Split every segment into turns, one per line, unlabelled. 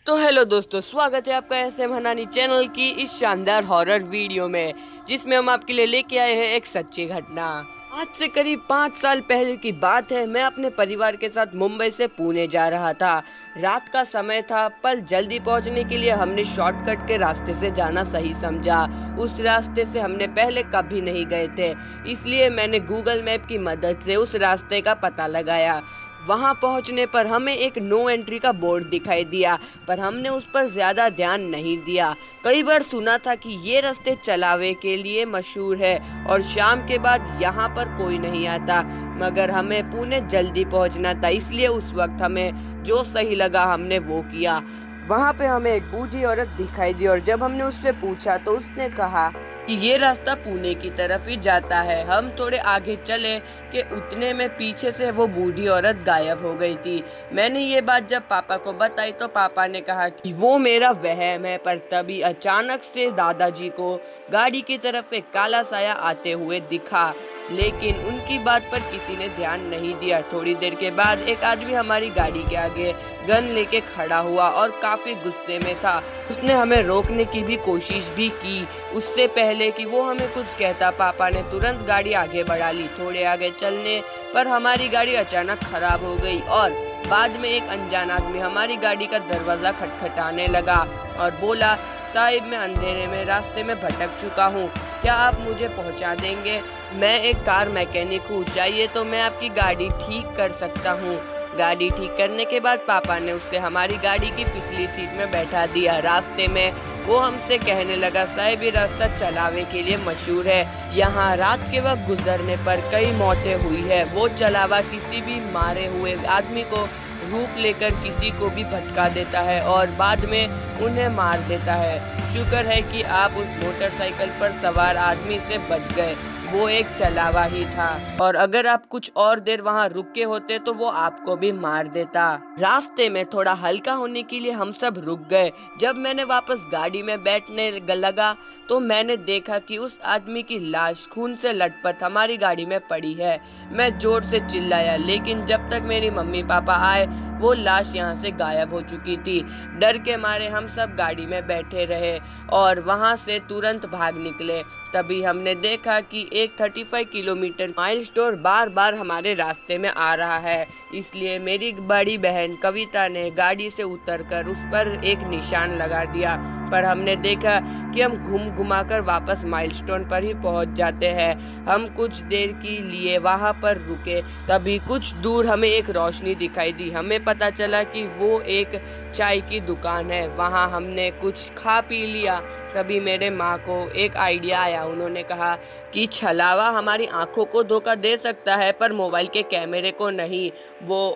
तो हेलो दोस्तों, स्वागत है आपका एसएम हनानी चैनल की इस शानदार हॉरर वीडियो में, जिसमें हम आपके लिए लेके आए हैं एक सच्ची घटना। आज से करीब 5 साल पहले की बात है। मैं अपने परिवार के साथ मुंबई से पुणे जा रहा था। रात का समय था, पर जल्दी पहुंचने के लिए हमने शॉर्टकट के रास्ते से जाना सही समझा। उस रास्ते से हमने पहले कभी नहीं गए थे, इसलिए मैंने गूगल मैप की मदद से उस रास्ते का पता लगाया। वहां पहुंचने पर हमें एक नो एंट्री का बोर्ड दिखाई दिया, पर हमने उस पर ज्यादा ध्यान नहीं दिया। कई बार सुना था कि ये रास्ते चलावे के लिए मशहूर है और शाम के बाद यहाँ पर कोई नहीं आता, मगर हमें पुणे जल्दी पहुंचना था, इसलिए उस वक्त हमें जो सही लगा हमने वो किया। वहाँ पे हमें एक बूढ़ी औरत दिखाई दी और जब हमने उससे पूछा तो उसने कहा कि ये रास्ता पुणे की तरफ ही जाता है। हम थोड़े आगे चले कि उतने में पीछे से वो बूढ़ी औरत गायब हो गई थी। मैंने ये बात जब पापा को बताई तो पापा ने कहा कि वो मेरा वहम है, पर तभी अचानक से दादाजी को गाड़ी की तरफ एक काला साया आते हुए दिखा, लेकिन उनकी बात पर किसी ने ध्यान नहीं दिया। थोड़ी देर के बाद एक आदमी हमारी गाड़ी के आगे गन लेके खड़ा हुआ और काफी गुस्से में था। उसने हमें रोकने की भी कोशिश भी की, उससे पहले कि वो हमें कुछ कहता। पापा ने तुरंत गाड़ी आगे बढ़ा ली। थोड़े आगे चलने पर हमारी गाड़ी अचानक खराब हो गई और बाद में एक अनजान आदमी हमारी गाड़ी का दरवाजा खटखटाने लगा और बोला, साहिब मैं अंधेरे में रास्ते में भटक चुका हूँ, क्या आप मुझे पहुँचा देंगे? मैं एक कार मैकेनिक हूँ, चाहिए तो मैं आपकी गाड़ी ठीक कर सकता हूँ। गाड़ी ठीक करने के बाद पापा ने उससे हमारी गाड़ी की पिछली सीट में बैठा दिया। रास्ते में वो हमसे कहने लगा, साहिब ये रास्ता चलावे के लिए मशहूर है, यहाँ रात के वक्त गुजरने पर कई मौतें हुई है। वो चलावा किसी भी मारे हुए आदमी को रूप लेकर किसी को भी भटका देता है और बाद में उन्हें मार देता है। शुक्र है कि आप उस मोटरसाइकिल पर सवार आदमी से बच गए, वो एक चलावा ही था, और अगर आप कुछ और देर वहाँ रुके होते तो वो आपको भी मार देता। रास्ते में थोड़ा हल्का होने के लिए हम सब रुक गए। जब मैंने वापस गाड़ी में बैठने लगा तो मैंने देखा कि उस आदमी की लाश खून से लटपट हमारी गाड़ी में पड़ी है। मैं जोर से चिल्लाया, लेकिन जब तक मेरी मम्मी पापा आए वो लाश यहाँ से गायब हो चुकी थी। डर के मारे हम सब गाड़ी में बैठे रहे और वहाँ से तुरंत भाग निकले। तभी हमने देखा कि एक 35 किलोमीटर माइलस्टोन बार बार हमारे रास्ते में आ रहा है, इसलिए मेरी बड़ी बहन कविता ने गाड़ी से उतरकर उस पर एक निशान लगा दिया। पर हमने देखा कि हम घुमाकर वापस माइलस्टोन पर ही पहुंच जाते हैं। हम कुछ देर के लिए वहां पर रुके, तभी कुछ दूर हमें एक रोशनी दिखाई दी। हमें पता चला कि वो एक चाय की दुकान है। वहां हमने कुछ खा पी लिया। तभी मेरे माँ को एक आइडिया आया। उन्होंने कहा कि छलावा हमारी आंखों को धोखा दे सकता है, पर मोबाइल के कैमरे को नहीं।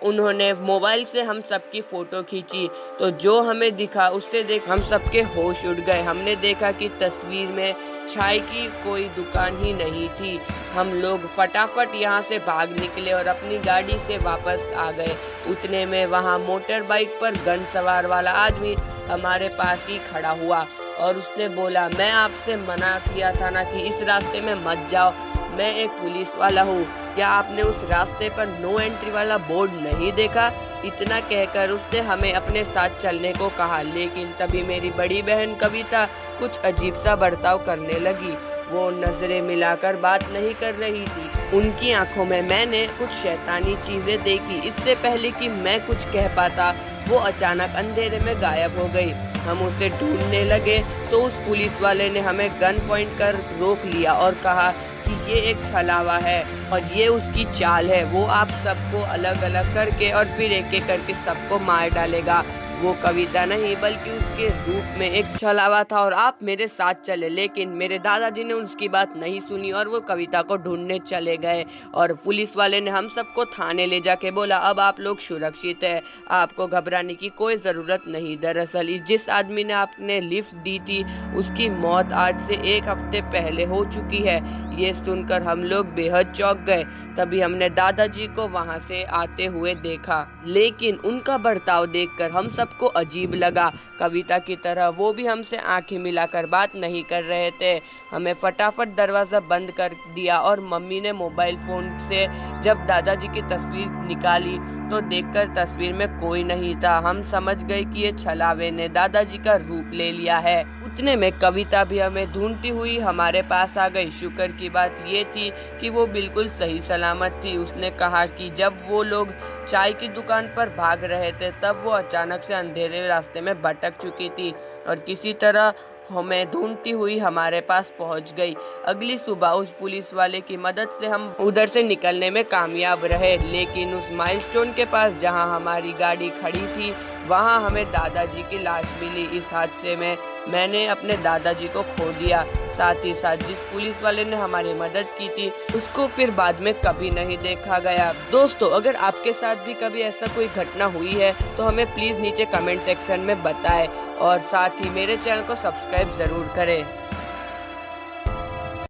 उन्होंने मोबाइल से हम सबकी फ़ोटो खींची, तो जो हमें दिखा उससे देख हम सबके होश उड़ गए। हमने देखा कि तस्वीर में चाय की कोई दुकान ही नहीं थी। हम लोग फटाफट यहाँ से भाग निकले और अपनी गाड़ी से वापस आ गए। उतने में वहाँ मोटर बाइक पर गन सवार वाला आदमी हमारे पास ही खड़ा हुआ और उसने बोला, मैं आपसे मना किया था ना कि इस रास्ते में मत जाओ, मैं एक पुलिस वाला हूँ, क्या आपने उस रास्ते पर नो एंट्री वाला बोर्ड नहीं देखा? इतना कहकर उसने हमें अपने साथ चलने को कहा, लेकिन तभी मेरी बड़ी बहन कविता कुछ अजीब सा बर्ताव करने लगी। वो नजरें मिलाकर बात नहीं कर रही थी। उनकी आंखों में मैंने कुछ शैतानी चीजें देखी। इससे पहले कि मैं कुछ कह पाता वो अचानक अंधेरे में गायब हो गई। हम उसे ढूंढने लगे तो उस पुलिस वाले ने हमें गन पॉइंट कर रोक लिया और कहा कि ये एक छलावा है और ये उसकी चाल है। वो आप सबको अलग अलग करके और फिर एक एक करके सबको मार डालेगा। वो कविता नहीं बल्कि उसके रूप में एक छलावा था और आप मेरे साथ चले। लेकिन मेरे दादाजी ने उसकी बात नहीं सुनी और वो कविता को ढूंढने चले गए और पुलिस वाले ने हम सबको थाने ले जाके बोला, अब आप लोग सुरक्षित है, आपको घबराने की कोई ज़रूरत नहीं। दरअसल जिस आदमी ने आपने लिफ्ट दी थी उसकी मौत आज से 1 हफ्ते पहले हो चुकी है। ये सुनकर हम लोग बेहद चौंक गए। तभी हमने दादाजी को वहाँ से आते हुए देखा, लेकिन उनका बर्ताव देखकर हम सबको अजीब लगा। कविता की तरह वो भी हमसे आंखें मिलाकर बात नहीं कर रहे थे। हमें फटाफट दरवाज़ा बंद कर दिया और मम्मी ने मोबाइल फ़ोन से जब दादाजी की तस्वीर निकाली तो देखकर तस्वीर में कोई नहीं था। हम समझ गए कि ये छलावे ने दादाजी का रूप ले लिया है। उतने में कविता भी हमें ढूंढती हुई हमारे पास आ गई। शुक्र की बात ये थी कि वो बिल्कुल सही सलामत थी। उसने कहा कि जब वो लोग चाय की दुकान पर भाग रहे थे तब वो अचानक से अंधेरे रास्ते में भटक चुकी थी और किसी तरह हमें ढूंढती हुई हमारे पास पहुंच गई। अगली सुबह उस पुलिस वाले की मदद से हम उधर से निकलने में कामयाब रहे, लेकिन उस माइलस्टोन के पास जहां हमारी गाड़ी खड़ी थी वहां हमें दादाजी की लाश मिली। इस हादसे में मैंने अपने दादाजी को खो दिया। साथ ही साथ जिस पुलिस वाले ने हमारी मदद की थी उसको फिर बाद में कभी नहीं देखा गया। दोस्तों, अगर आपके साथ भी कभी ऐसा कोई घटना हुई है तो हमें प्लीज नीचे कमेंट सेक्शन में बताएं और साथ ही मेरे चैनल को सब्सक्राइब जरूर करें।